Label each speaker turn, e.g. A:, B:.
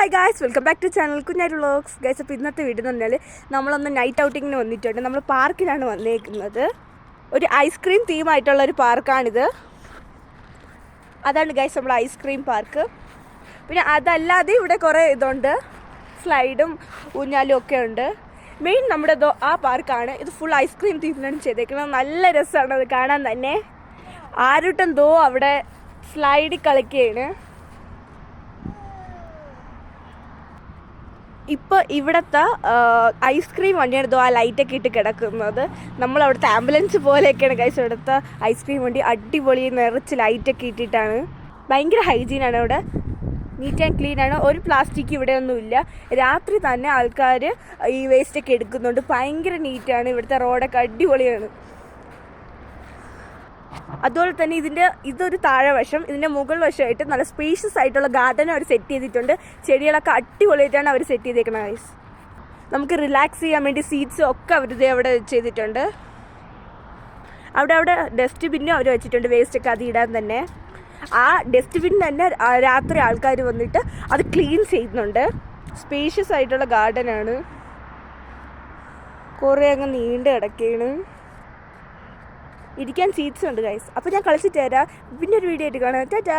A: Hi guys, welcome back to channel Kunjari vlogs. Guys, അപ്പോൾ ഇന്നത്തെ video എന്ന് പറഞ്ഞാൽ നമ്മളൊന്ന് നൈറ്റ് ഔട്ടിങ്ങിന് വന്നിട്ടുണ്ട്. നമ്മൾ പാർക്കിലാണ് വന്നേക്കുന്നത്. ഒരു ഐസ്ക്രീം തീമായിട്ടുള്ള ഒരു പാർക്കാണിത്. അതാണ് ഗൈസ് നമ്മൾ ഐസ്ക്രീം പാർക്ക്. പിന്നെ അതല്ലാതെ ഇവിടെ കുറേ ഇതുണ്ട്, സ്ലൈഡും ഊഞ്ഞാലും ഒക്കെ ഉണ്ട്. മെയിൻ നമ്മുടെ ആ പാർക്കാണ്. ഇത് ഫുൾ ഐസ്ക്രീം തീമിലാണ് ചെയ്തേക്കുന്നത്. നല്ല രസമാണ് അത് കാണാൻ തന്നെ. ആരുട്ടം അവിടെ സ്ലൈഡിൽ കളിക്കുകയാണ്. ഇപ്പോൾ ഇവിടുത്തെ ഐസ്ക്രീം വണ്ടിയാണ് ആ ലൈറ്റൊക്കെ ഇട്ട് കിടക്കുന്നത്. നമ്മളവിടുത്തെ ആംബുലൻസ് പോലെയൊക്കെയാണ് ഗൈസ് ഇവിടുത്തെ ഐസ്ക്രീം വണ്ടി. അടിപൊളി നിറച്ച് ലൈറ്റൊക്കെ ഇട്ടിട്ടാണ്. ഭയങ്കര ഹൈജീനാണ് ഇവിടെ, നീറ്റ് ആൻഡ് ക്ലീനാണ്. ഒരു പ്ലാസ്റ്റിക് ഇവിടെ ഒന്നുമില്ല. രാത്രി തന്നെ ആൾക്കാർ ഈ വേസ്റ്റൊക്കെ എടുക്കുന്നുണ്ട്. ഭയങ്കര നീറ്റാണ്. ഇവിടുത്തെ റോഡൊക്കെ അടിപൊളിയാണ്. അതുപോലെ തന്നെ ഇതൊരു താഴെ വശം, ഇതിൻ്റെ മുകൾ വശമായിട്ട് നല്ല സ്പേഷ്യസ് ആയിട്ടുള്ള ഗാർഡൻ അവർ സെറ്റ് ചെയ്തിട്ടുണ്ട്. ചെടികളൊക്കെ അടിപൊളിയായിട്ടാണ് അവർ സെറ്റ് ചെയ്തേക്കുന്നത് ഗൈസ്. നമുക്ക് റിലാക്സ് ചെയ്യാൻ വേണ്ടി സീറ്റ്സും ഒക്കെ അവർ അവിടെ ചെയ്തിട്ടുണ്ട്. അവിടെ ഡസ്റ്റ്ബിന്നും അവർ വെച്ചിട്ടുണ്ട്, വേസ്റ്റൊക്കെ അത് ഇടാൻ തന്നെ. ആ ഡസ്റ്റ്ബിൻ തന്നെ രാത്രി ആൾക്കാർ വന്നിട്ട് അത് ക്ലീൻ ചെയ്യുന്നുണ്ട്. സ്പേഷ്യസ് ആയിട്ടുള്ള ഗാർഡനാണ്. കുറേ അങ്ങ് നീണ്ട് കിടക്കുകയാണ്. ഇരിക്കാൻ സീറ്റ്സ് ഉണ്ട് ഗൈസ്. അപ്പോൾ ഞാൻ കളിച്ചിട്ട് തരാം. പിന്നെ ഒരു വീഡിയോ ആയിട്ട് കാണാം. ടാറ്റാ.